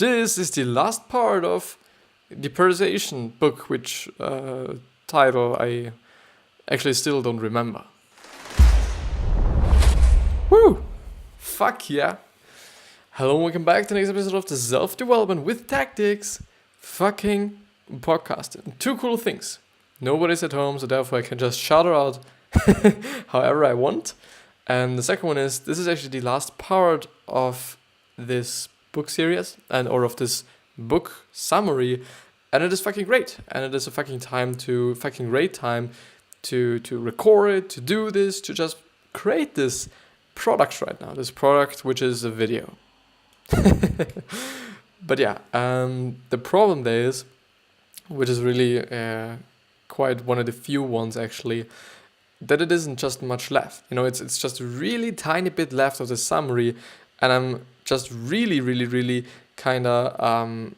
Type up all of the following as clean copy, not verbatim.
this is the last part of the Persuasion book, which title I actually still don't remember. Woo! Fuck yeah! Hello and welcome back to the next episode of the Self-Development with Tactics fucking podcast. And two cool things. Nobody's at home, so therefore I can just shout her out however I want. And the second one is, this is actually the last part of this book series or of this book summary, and it is fucking great. And it is a fucking great time to record it, to do this, to just create this product right now. This product which is a video. But yeah, the problem there is, which is really quite one of the few ones actually, that it isn't just much left. You know, it's just a really tiny bit left of the summary, and I'm just really kind of I'm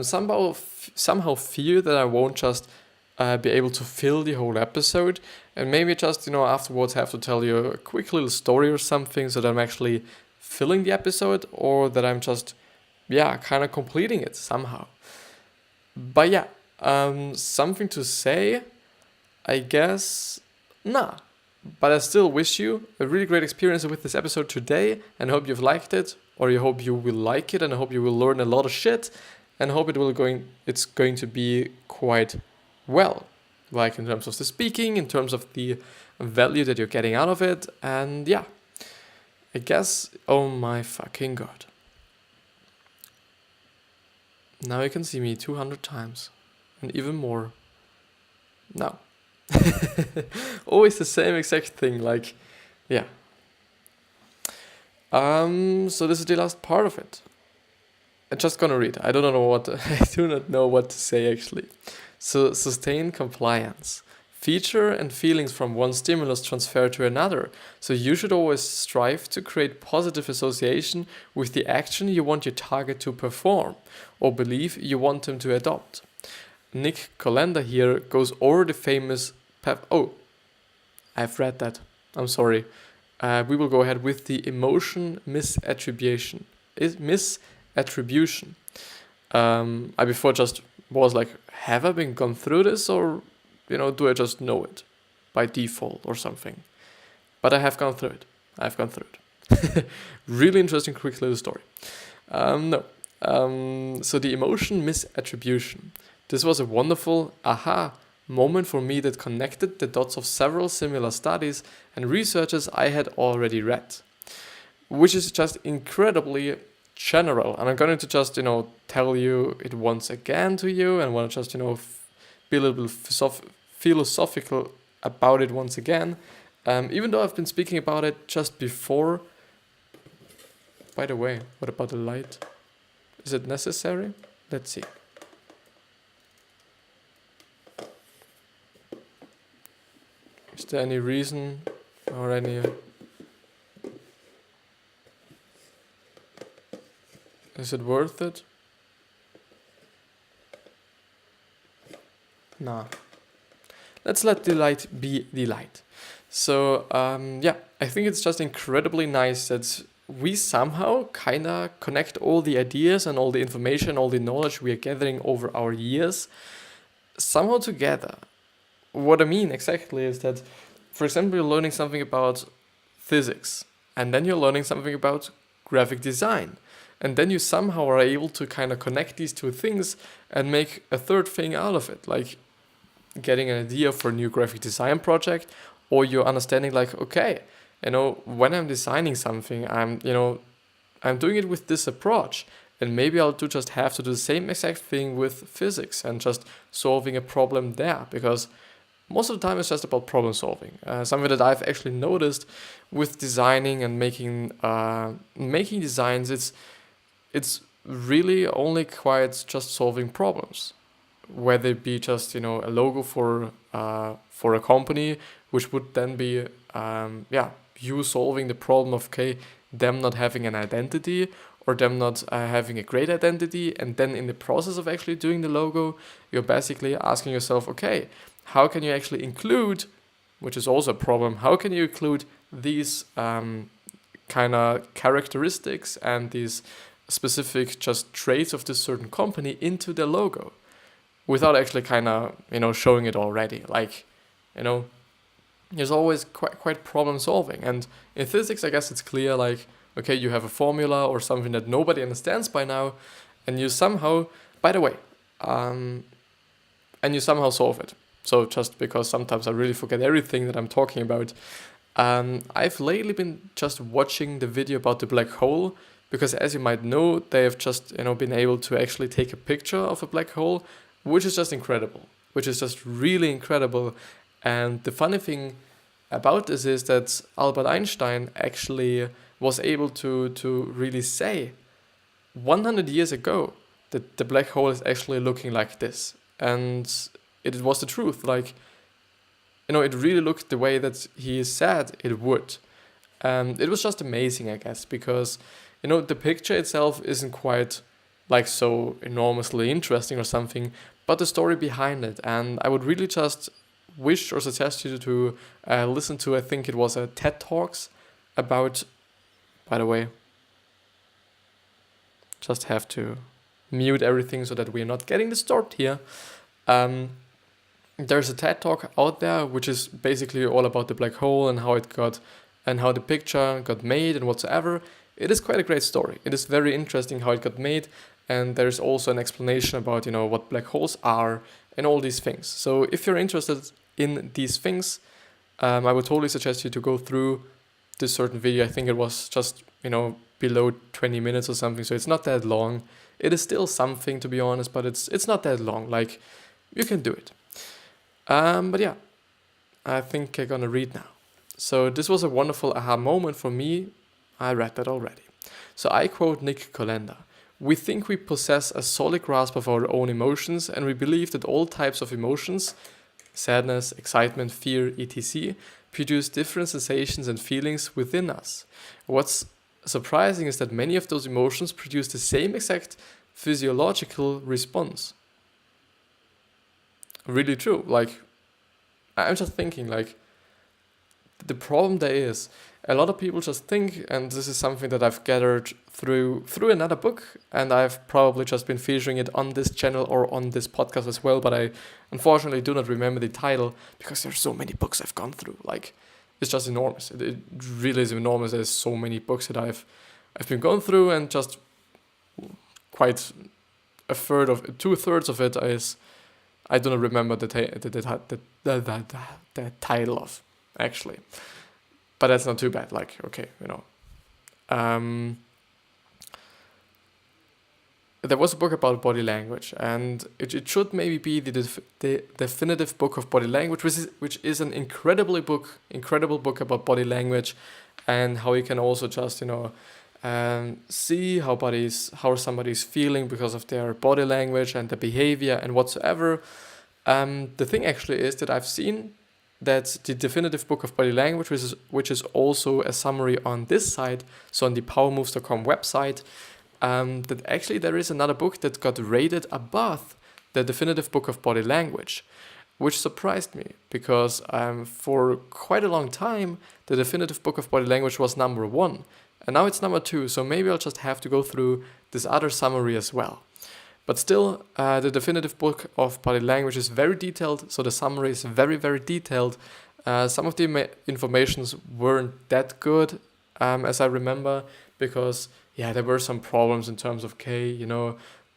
somehow fear that I won't just be able to fill the whole episode, and maybe just afterwards have to tell you a quick little story or something, so that I'm actually filling the episode, or that I'm just kind of completing it somehow. But yeah, something to say, I guess, nah. But I still wish you a really great experience with this episode today, and I hope you've liked it, or I hope you will like it, and I hope you will learn a lot of shit, and I hope it's going to be quite well, like in terms of the speaking, in terms of the value that you're getting out of it, and yeah, I guess, oh my fucking god. Now you can see me 200 times, and even more now. Always the same exact thing, like, yeah. So this is the last part of it. I'm just gonna read. I do not know what to say actually. So, sustain compliance. Feature and feelings from one stimulus transfer to another. So you should always strive to create positive association with the action you want your target to perform, or belief you want them to adopt. Nick Colander here goes over the famous I've read that. I'm sorry. We will go ahead with the emotion misattribution. Misattribution. I before just was like, have I been gone through this, or do I just know it by default or something? But I have gone through it. Really interesting, quick little story. So the emotion misattribution. This was a wonderful aha moment for me that connected the dots of several similar studies and researches I had already read, which is just incredibly general. And I'm going to just, tell you it once again to you, and want to just, be a little bit philosophical about it once again. Even though I've been speaking about it just before. By the way, what about the light? Is it necessary? Let's see. Is there any reason or any... Is it worth it? Nah. Let's let the light be the light. So, I think it's just incredibly nice that we somehow kind of connect all the ideas and all the information, all the knowledge we are gathering over our years somehow together. What I mean exactly is that, for example, you're learning something about physics, and then you're learning something about graphic design, and then you somehow are able to kind of connect these two things and make a third thing out of it, like getting an idea for a new graphic design project, or you're understanding like, okay, when I'm designing something, I'm doing it with this approach, and maybe I'll just have to do the same exact thing with physics and just solving a problem there, because most of the time it's just about problem solving. Something that I've actually noticed with designing and making designs, it's really only quite just solving problems. Whether it be just a logo for a company, which would then be you solving the problem of them not having an identity, or them not having a great identity, and then in the process of actually doing the logo, you're basically asking yourself, okay, how can you actually include, which is also a problem, how can you include these kind of characteristics and these specific just traits of this certain company into their logo without actually kind of, showing it already. Like, there's always quite problem solving. And in physics, I guess it's clear, like, okay, you have a formula or something that nobody understands by now, and you somehow, by the way, and you somehow solve it. So just because sometimes I really forget everything that I'm talking about, I've lately been just watching the video about the black hole, because as you might know, they have just, been able to actually take a picture of a black hole, which is just incredible, which is just really incredible. And the funny thing about this is that Albert Einstein actually was able to really say 100 years ago that the black hole is actually looking like this. And it was the truth. Like, it really looked the way that he said it would. It was just amazing, I guess, because, the picture itself isn't quite like so enormously interesting or something, but the story behind it. And I would really just wish or suggest you to listen to, I think it was a TED Talks about, by the way, just have to mute everything so that we're not getting disturbed here. There's a TED Talk out there which is basically all about the black hole and how it got, and how the picture got made and whatsoever. It is quite a great story. It is very interesting how it got made, and there's also an explanation about, what black holes are and all these things. So if you're interested in these things, I would totally suggest you to go through this certain video. I think it was just, below 20 minutes or something, so it's not that long. It is still something, to be honest, but it's not that long. Like, you can do it. But yeah, I think I'm gonna read now. So this was a wonderful aha moment for me. I read that already. So I quote Nick Kolenda. We think we possess a solid grasp of our own emotions, and we believe that all types of emotions, sadness, excitement, fear, etc., produce different sensations and feelings within us. What's surprising is that many of those emotions produce the same exact physiological response. Really true. Like, I'm just thinking, like, the problem there is, a lot of people just think, and this is something that I've gathered through another book, and I've probably just been featuring it on this channel or on this podcast as well, but I unfortunately do not remember the title because there's so many books I've gone through. Like, it's just enormous. It really is enormous. There's so many books that I've been going through, and just quite 2/3 of it is I do not remember the title of, actually. But that's not too bad. Like, okay, there was a book about body language, and it should maybe be the definitive book of body language, which is an incredible book about body language, and how you can also just see how somebody's feeling because of their body language and their behavior and whatsoever. The thing actually is that I've seen that the definitive book of body language, which is also a summary on this site, so on the powermoves.com website, that actually there is another book that got rated above the definitive book of body language, which surprised me because for quite a long time the definitive book of body language was number 1, and now it's number 2. So maybe I'll just have to go through this other summary as well. But still, the definitive book of body language is very detailed, so the summary is very, very detailed. Some of the informations weren't that good, as I remember, because, there were some problems in terms of,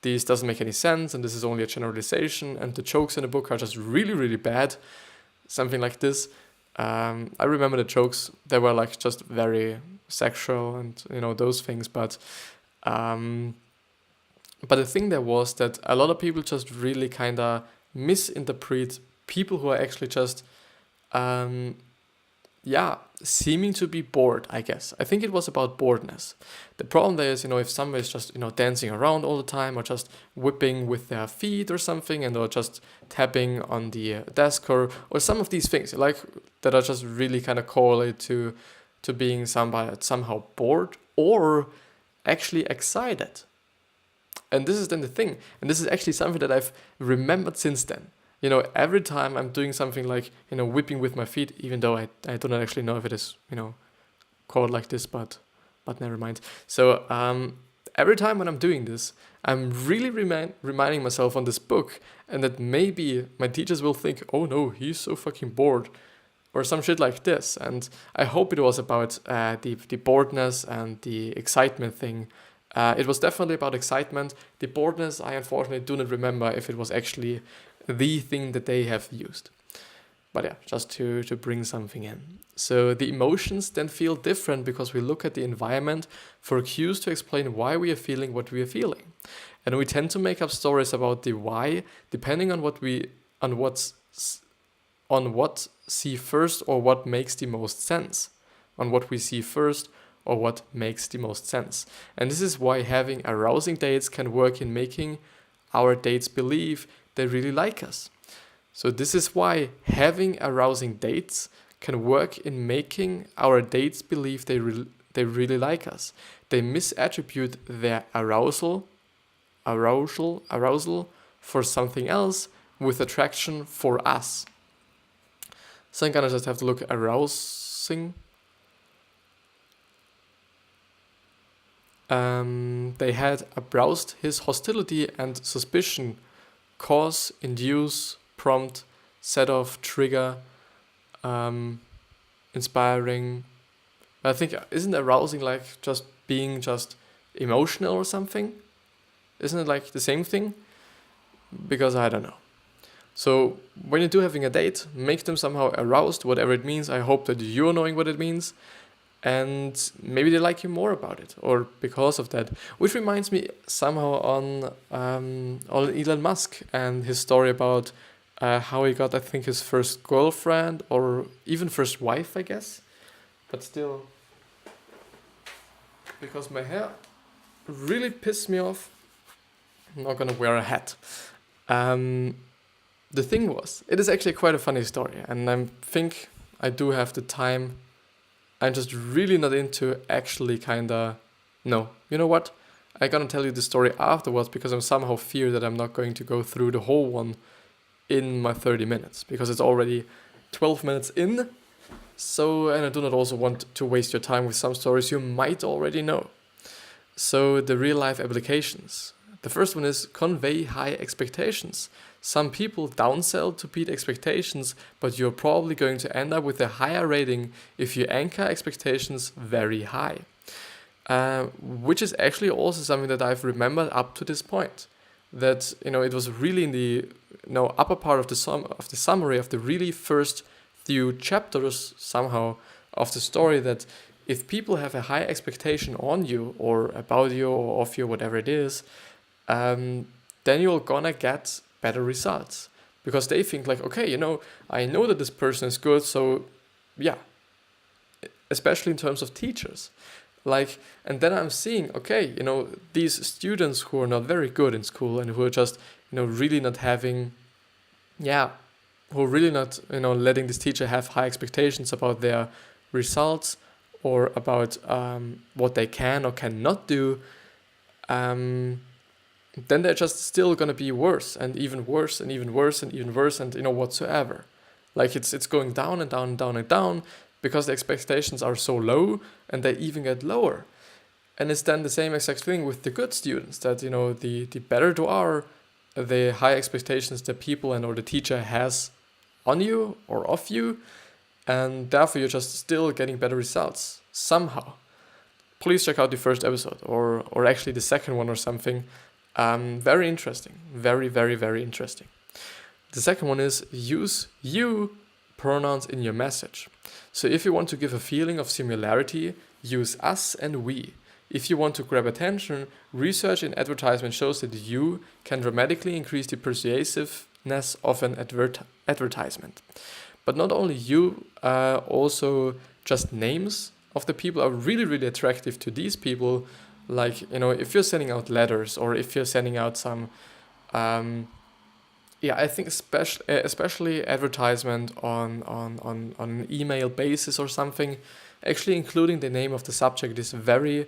this doesn't make any sense, and this is only a generalization, and the jokes in the book are just really, really bad, something like this. I remember the jokes, they were like just very sexual and, those things, but the thing there was that a lot of people just really kind of misinterpret people who are actually just, seeming to be bored, I guess. I think it was about boredness. The problem there is, if somebody's just, dancing around all the time, or just whipping with their feet or something, and or just tapping on the desk, or some of these things, like, that are just really kind of correlate to being somehow bored or actually excited. And this is then the thing. And this is actually something that I've remembered since then. Every time I'm doing something like, whipping with my feet, even though I do not actually know if it is, called like this, but never mind. So every time when I'm doing this, I'm really reminding myself on this book, and that maybe my teachers will think, oh no, he's so fucking bored, or some shit like this. And I hope it was about the boredness and the excitement thing. It was definitely about excitement. The boredness, I unfortunately do not remember if it was actually the thing that they have used. But yeah, just to bring something in. So the emotions then feel different because we look at the environment for cues to explain why we are feeling what we are feeling. And we tend to make up stories about the why depending on what see first or what makes the most sense. On what we see first or what makes the most sense. And this is why having arousing dates can work in making our dates believe they really like us. So this is why having arousing dates can work in making our dates believe they really like us. They misattribute their arousal for something else with attraction for us. So I'm gonna just have to look at arousing. They had aroused his hostility and suspicion, cause, induce, prompt, set off, trigger, inspiring. I think, isn't arousing like just being just emotional or something? Isn't it like the same thing? Because I don't know. So when you do having a date, make them somehow aroused, whatever it means. I hope that you're knowing what it means. And maybe they like you more about it, or because of that. Which reminds me somehow on Elon Musk and his story about how he got, I think, his first girlfriend, or even first wife, I guess. But still, because my hair really pissed me off, I'm not gonna wear a hat. The thing was, it is actually quite a funny story, and I think I do have the time. I'm just really not into actually no. You know what? I'm gonna tell you the story afterwards because I'm somehow fear that I'm not going to go through the whole one in my 30 minutes because it's already 12 minutes in. So, and I do not also want to waste your time with some stories you might already know. So the real life applications. The first one is convey high expectations. Some people downsell to beat expectations, but you're probably going to end up with a higher rating if you anchor expectations very high. Which is actually also something that I've remembered up to this point. That, it was really in the upper part of the summary of the really first few chapters somehow of the story, that if people have a high expectation on you or about you or of you, whatever it is, then you're gonna get better results because they think like, okay, I know that this person is good, so yeah, especially in terms of teachers. Like, and then I'm seeing, okay, these students who are not very good in school and who are just, really not having, who are really not, letting this teacher have high expectations about their results or about what they can or cannot do, then they're just still gonna be worse and even worse and even worse and even worse and whatsoever. Like it's going down and down and down and down because the expectations are so low and they even get lower. And it's then the same exact thing with the good students, that the better you are, the high expectations the people and or the teacher has on you or of you, and therefore you're just still getting better results somehow. Please check out the first episode or actually the second one or something. Very interesting. Very, very, very interesting. The second one is use you pronouns in your message. So if you want to give a feeling of similarity, use us and we. If you want to grab attention, research in advertisement shows that you can dramatically increase the persuasiveness of an advertisement. But not only you, also just names of the people are really, really attractive to these people. Like, if you're sending out letters or if you're sending out some, I think especially advertisement on an email basis or something, actually including the name of the subject is the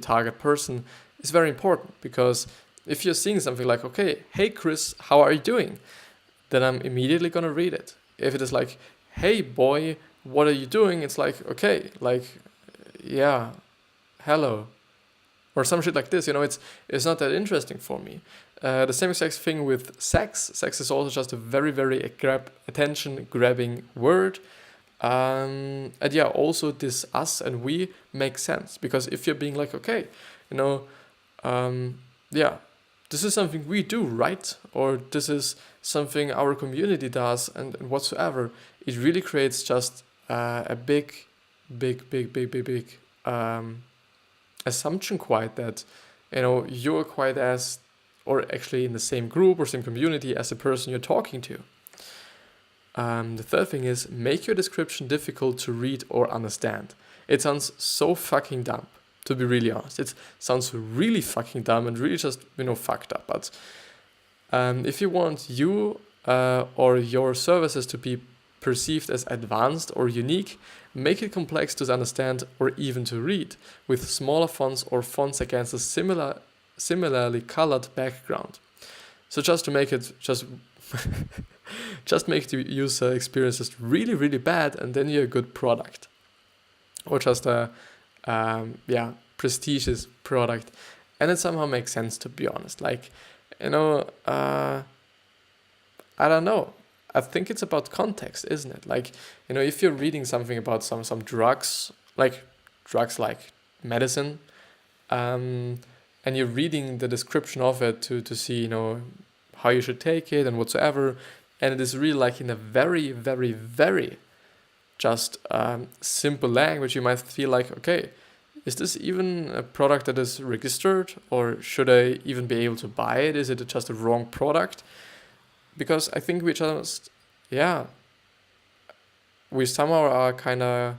target person is very important, because if you're seeing something like, okay, hey Chris, how are you doing? Then I'm immediately gonna read it. If it is like, hey boy, what are you doing? It's like, okay, like, yeah, hello, or some shit like this. It's not that interesting for me. The same exact thing with sex. Sex is also just a very, very attention-grabbing word. And yeah, also this us and we makes sense, because if you're being like, okay, yeah, this is something we do, right? Or this is something our community does, and whatsoever, it really creates just a big assumption quite that, you're quite as, or actually in the same group or same community as the person you're talking to. The third thing is, make your description difficult to read or understand. It sounds so fucking dumb, to be really honest. It sounds really fucking dumb and really just, fucked up. But if you want you or your services to be perceived as advanced or unique, make it complex to understand or even to read, with smaller fonts or fonts against a similarly colored background. So just to make it just make the user experience just really, really bad, and then you're a good product, or just a prestigious product. And it somehow makes sense, to be honest. Like, I don't know. I think it's about context, isn't it? Like, if you're reading something about some drugs like medicine, and you're reading the description of it to see, how you should take it and whatsoever, and it is really like in a very, very, very just simple language, you might feel like, okay, is this even a product that is registered, or should I even be able to buy it? Is it just a wrong product? Because I think we somehow are kind of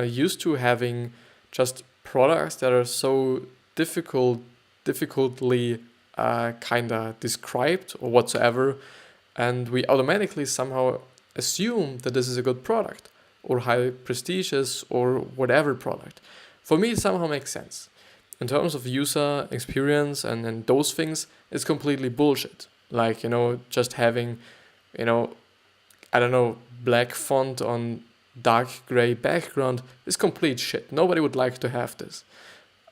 used to having just products that are so difficultly kind of described or whatsoever, and we automatically somehow assume that this is a good product or high prestigious or whatever product. For me, it somehow makes sense. In terms of user experience and those things, it's completely bullshit. Like, just having, black font on dark gray background is complete shit. Nobody would like to have this.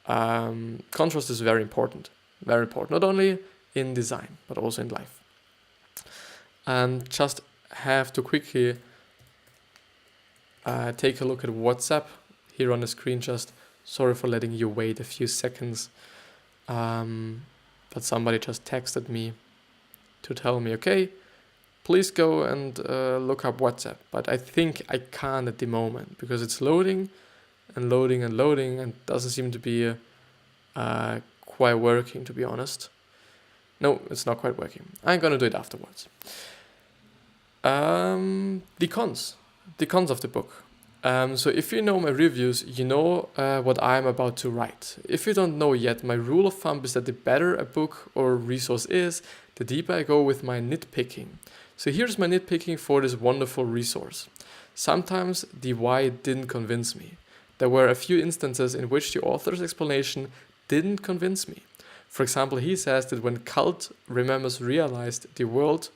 Contrast is very important, not only in design, but also in life. And just have to quickly take a look at WhatsApp here on the screen. Just sorry for letting you wait a few seconds. But somebody just texted me to tell me, okay, please go and look up WhatsApp. But I think I can't at the moment, because it's loading and doesn't seem to be quite working, to be honest. No, it's not quite working. I'm gonna do it afterwards. The cons of the book. So if you know my reviews, you know what I'm about to write. If you don't know yet, my rule of thumb is that the better a book or resource is, the deeper I go with my nitpicking. So here's my nitpicking for this wonderful resource. Sometimes the why didn't convince me. There were a few instances in which the author's explanation didn't convince me. For example, he says that when cult members realized the world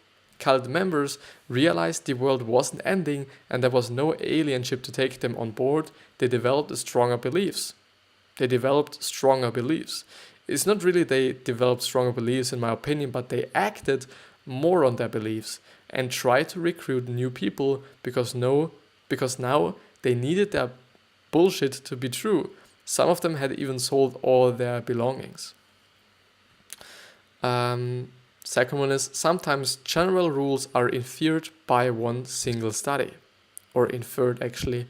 wasn't ending and there was no alien ship to take them on board, they developed stronger beliefs. It's not really they developed stronger beliefs, in my opinion, but they acted more on their beliefs and tried to recruit new people because now they needed their bullshit to be true. Some of them had even sold all their belongings. Second one is, sometimes general rules are inferred by one single study. Or inferred, actually.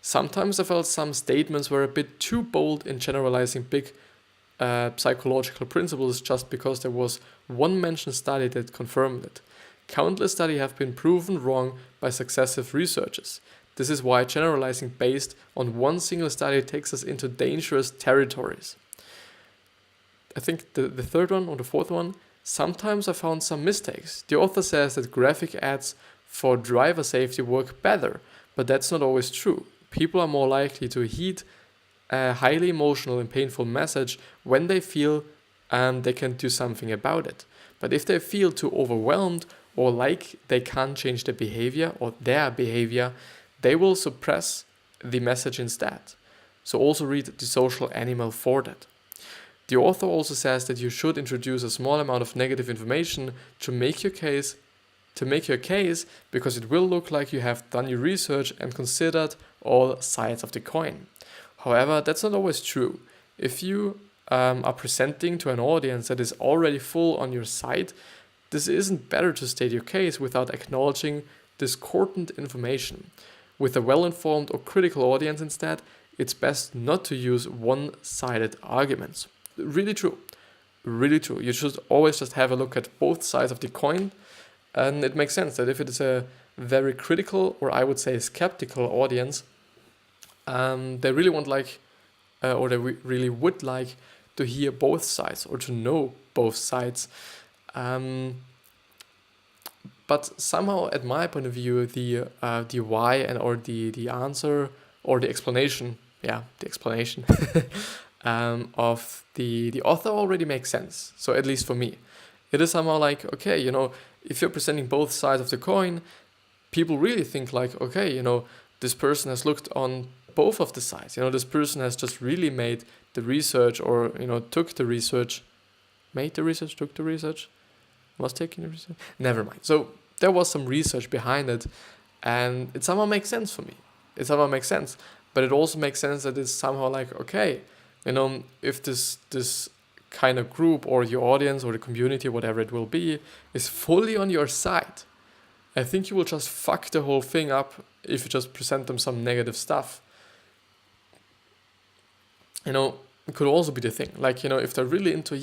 Sometimes I felt some statements were a bit too bold in generalizing big psychological principles just because there was one mentioned study that confirmed it. Countless studies have been proven wrong by successive researchers. This is why generalizing based on one single study takes us into dangerous territories. I think the third one or the fourth one, sometimes I found some mistakes. The author says that graphic ads for driver safety work better, but that's not always true. People are more likely to heed a highly emotional and painful message when they feel they can do something about it. But if they feel too overwhelmed or like they can't change their behavior, they will suppress the message instead. So also read The Social Animal for that. The author also says that you should introduce a small amount of negative information to make your case, because it will look like you have done your research and considered all sides of the coin. However, that's not always true. If you are presenting to an audience that is already full on your side, this isn't better to state your case without acknowledging discordant information. With a well-informed or critical audience instead, it's best not to use one-sided arguments. Really true. Really true. You should always just have a look at both sides of the coin, and it makes sense that if it is a very critical, or I would say skeptical audience, they really want or they really would like to hear both sides or to know both sides. But somehow, at my point of view, the why or the answer or the explanation, of the author already makes sense. So at least for me, it is somehow like, okay, if you're presenting both sides of the coin, people really think like, okay, this person has looked on both of the sides. This person has just really made the research, or took the research, was taking the research. Never mind. So there was some research behind it, and it somehow makes sense for me. It somehow makes sense, but it also makes sense that it's somehow like, okay, if this kind of group or your audience or the community, whatever it will be, is fully on your side, I think you will just fuck the whole thing up if you just present them some negative stuff. It could also be the thing, like, if they're really into,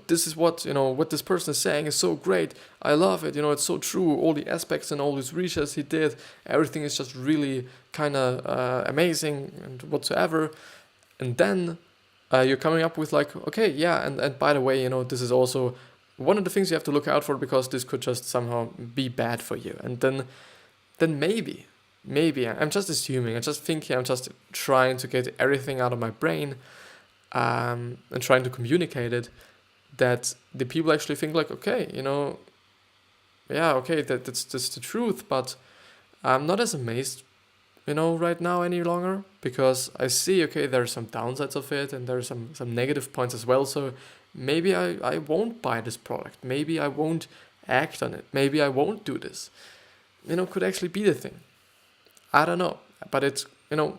this is what this person is saying is so great, I love it, it's so true, all the aspects and all these research he did, everything is just really kind of amazing and whatsoever. And then you're coming up with like, okay, yeah, and by the way, this is also one of the things you have to look out for, because this could just somehow be bad for you. And then maybe, I'm just assuming, I'm just thinking, I'm just trying to get everything out of my brain, and trying to communicate it, that the people actually think like, okay, that's the truth, but I'm not as amazed right now any longer, because I see, okay, there are some downsides of it, and there are some negative points as well. So maybe I won't buy this product. Maybe I won't act on it. Maybe I won't do this. Could actually be the thing. I don't know. But it's, in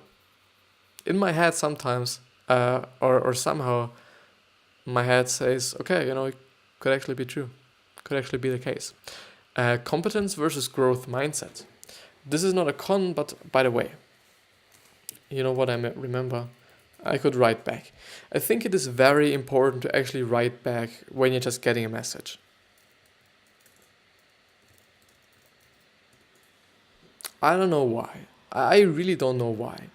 my head sometimes, or somehow my head says, okay, it could actually be true. Could actually be the case. Competence versus growth mindset. This is not a con, but by the way, what I remember? I could write back. I think it is very important to actually write back when you're just getting a message. I don't know why. I really don't know why.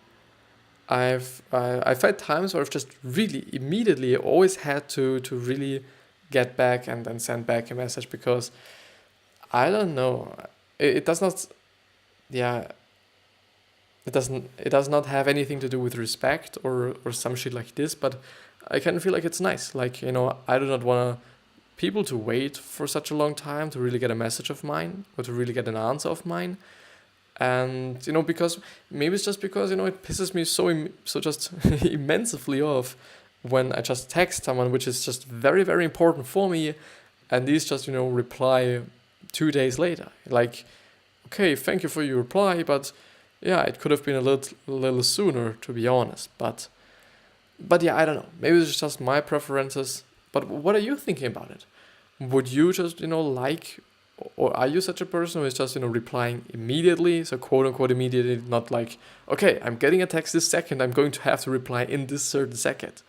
I've had times where I've just really immediately always had to really get back and then send back a message, because I don't know. It does not. Yeah, it does not have anything to do with respect or some shit like this, but I kind of feel like it's nice. Like, I do not want people to wait for such a long time to really get a message of mine, or to really get an answer of mine. And, because maybe it's just because, it pisses me so just immensely off when I just text someone, which is just very, very important for me, and these just, reply 2 days later. Like, okay, thank you for your reply, but yeah, it could have been a little sooner, to be honest. But yeah, I don't know. Maybe it's just my preferences. But what are you thinking about it? Would you just, like, or are you such a person who is just, replying immediately? So quote unquote immediately, not like, okay, I'm getting a text this second, I'm going to have to reply in this certain second.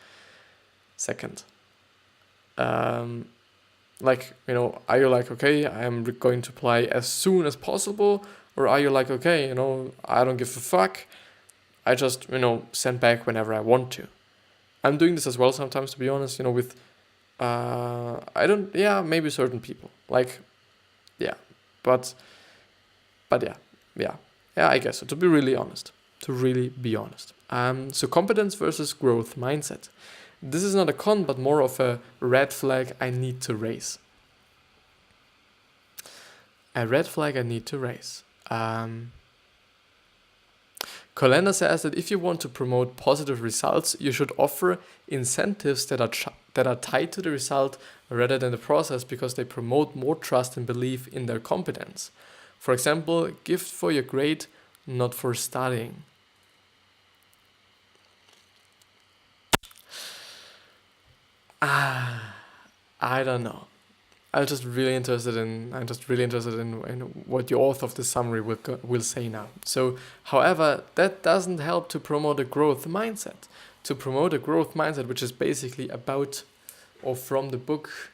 Like, are you like, okay, I'm going to reply as soon as possible? Or are you like, okay, I don't give a fuck, I just, send back whenever I want to? I'm doing this as well sometimes, to be honest, with, maybe certain people. Like, yeah, but yeah, I guess so, to be really honest. So competence versus growth mindset. This is not a con, but more of a red flag I need to raise. Colenda says that if you want to promote positive results, you should offer incentives that are tied to the result rather than the process, because they promote more trust and belief in their competence. For example, gift for your grade, not for studying. I don't know. I'm just really interested in what the author of the summary will say now. So, however, that doesn't help to promote a growth mindset. To promote a growth mindset, which is basically about, or from the book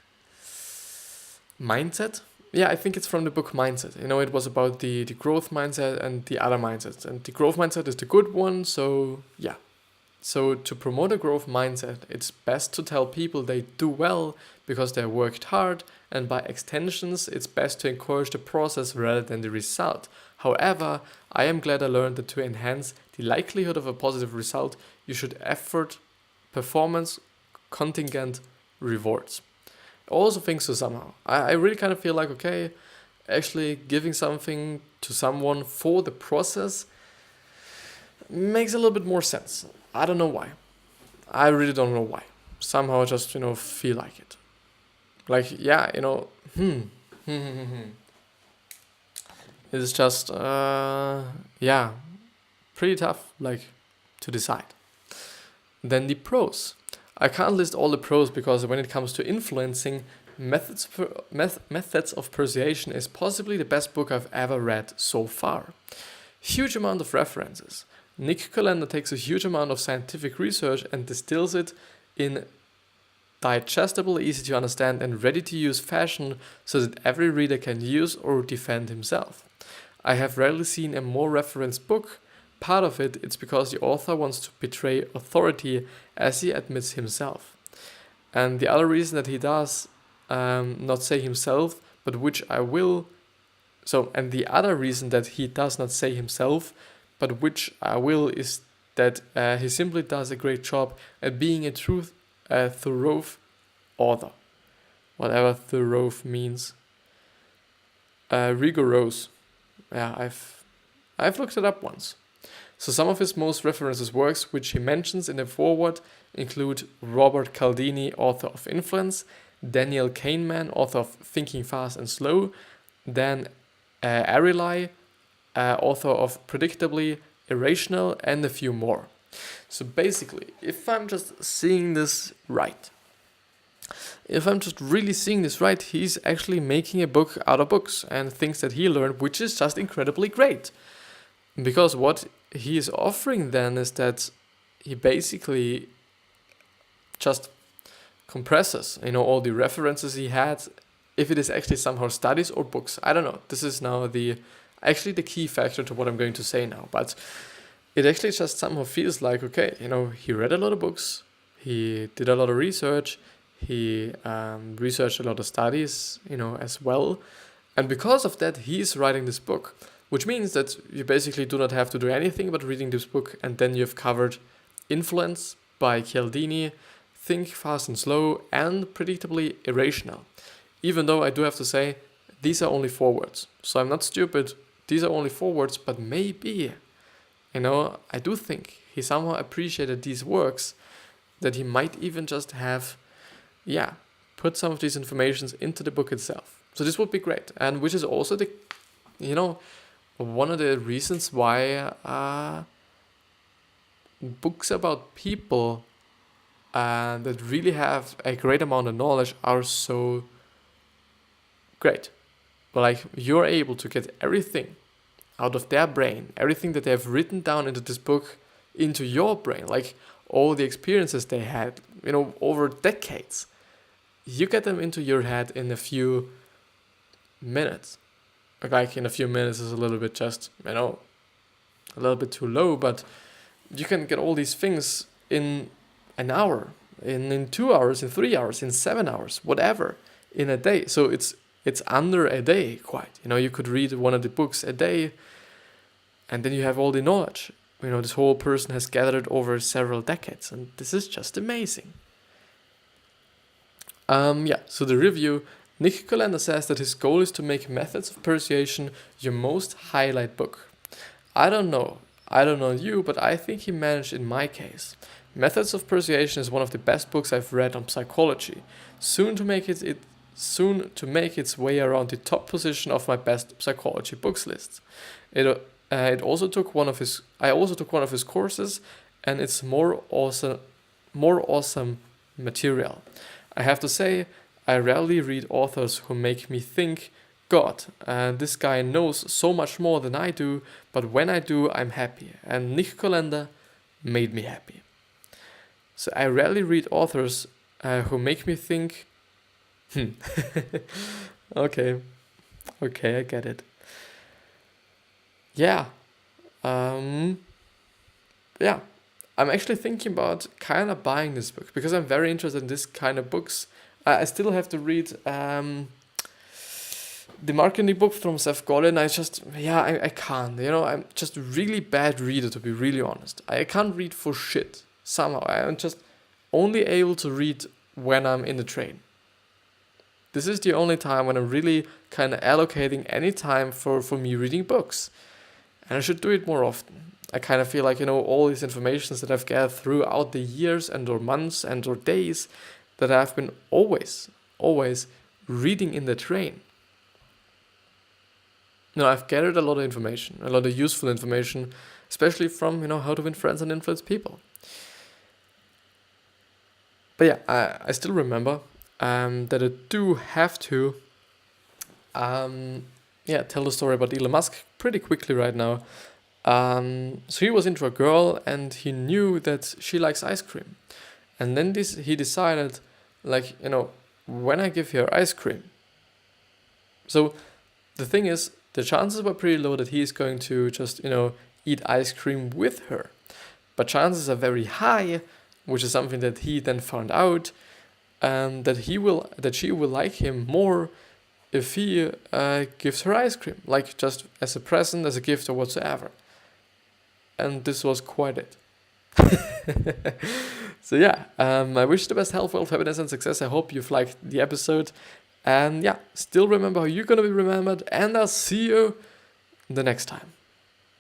Mindset. Yeah, I think it's from the book Mindset. It was about the growth mindset and the other mindsets. And the growth mindset is the good one, so yeah. So to promote a growth mindset, it's best to tell people they do well because they worked hard, and by extensions, it's best to encourage the process rather than the result. However, I am glad I learned that to enhance the likelihood of a positive result, you should effort, performance, contingent, rewards. I also think so somehow. I really kind of feel like, okay, actually giving something to someone for the process makes a little bit more sense. I don't know why. I really don't know why. Somehow I just, feel like it. Like, yeah, It's just, pretty tough, to decide. Then the pros. I can't list all the pros because when it comes to influencing, Methods of Persuasion is possibly the best book I've ever read so far. Huge amount of references. Nick Colenda takes a huge amount of scientific research and distills it in digestible, easy to understand and ready to use fashion so that every reader can use or defend himself. I have rarely seen a more referenced book. Part of it's because the author wants to betray authority, as he admits himself. And the other reason that he does not say himself, but which I will... and the other reason that he does not say himself, but which I will, is that he simply does a great job at being a thorough author. Whatever thorough means. Rigorous. Yeah, I've looked it up once. So some of his most references works, which he mentions in the foreword, include Robert Cialdini, author of Influence, Daniel Kahneman, author of Thinking Fast and Slow, Dan Ariely, author of Predictably Irrational, and a few more. So basically, if I'm just seeing this right, if I'm just really seeing this right, he's actually making a book out of books and things that he learned, which is just incredibly great. Because what he is offering then is that he basically just compresses, all the references he had, if it is actually somehow studies or books. I don't know. This is now the key factor to what I'm going to say now. But it actually just somehow feels like, okay, he read a lot of books, he did a lot of research, he researched a lot of studies, as well. And because of that, he's writing this book, which means that you basically do not have to do anything but reading this book, and then you've covered Influence by Cialdini, Think Fast and Slow, and Predictably Irrational. Even though I do have to say, these are only 4 words. So I'm not stupid, these are only 4 words, but maybe, I do think he somehow appreciated these works, that he might even just have, put some of these informations into the book itself. So this would be great. And which is also one of the reasons why books about people that really have a great amount of knowledge are so great. Like, you're able to get everything out of their brain, everything that they have written down into this book, into your brain, like all the experiences they had, over decades. You get them into your head in a few minutes. Like, in a few minutes is a little bit just, a little bit too low, but you can get all these things in an hour, in 2 hours, in 3 hours, in 7 hours, whatever, in a day. So it's under a day, quite. You could read one of the books a day, and then you have all the knowledge. This whole person has gathered over several decades, and this is just amazing. So the review, Nick Colenda says that his goal is to make Methods of Persuasion your most highlight book. I don't know. I don't know you, but I think he managed in my case. Methods of Persuasion is one of the best books I've read on psychology, soon to make its way around the top position of my best psychology books list. I also took one of his courses, and it's more awesome material. I have to say, I rarely read authors who make me think, God, this guy knows so much more than I do, but when I do, I'm happy. And Nick Kolender made me happy. So I rarely read authors who make me think, okay, I get it. Yeah. Yeah. I'm actually thinking about kind of buying this book because I'm very interested in this kind of books. I still have to read the marketing book from Seth Godin. I can't. I'm just a really bad reader, to be really honest. I can't read for shit. Somehow. I'm just only able to read when I'm in the train. This is the only time when I'm really kind of allocating any time for me reading books. And I should do it more often. I kind of feel like, all these informations that I've gathered throughout the years and or months and or days that I've been always reading in the train. I've gathered a lot of information, a lot of useful information, especially from, how to win friends and influence people. But yeah, I still remember that I do have to tell the story about Elon Musk pretty quickly right now. So he was into a girl and he knew that she likes ice cream. And then he decided, when I give her ice cream. So the thing is, the chances were pretty low that he is going to just, eat ice cream with her. But chances are very high, which is something that he then found out, that she will like him more if he gives her ice cream, like just as a present, as a gift or whatsoever. And this was quite it. So yeah, I wish the best health, wealth, happiness and success. I hope you've liked the episode. And yeah, still remember how you're going to be remembered. And I'll see you the next time.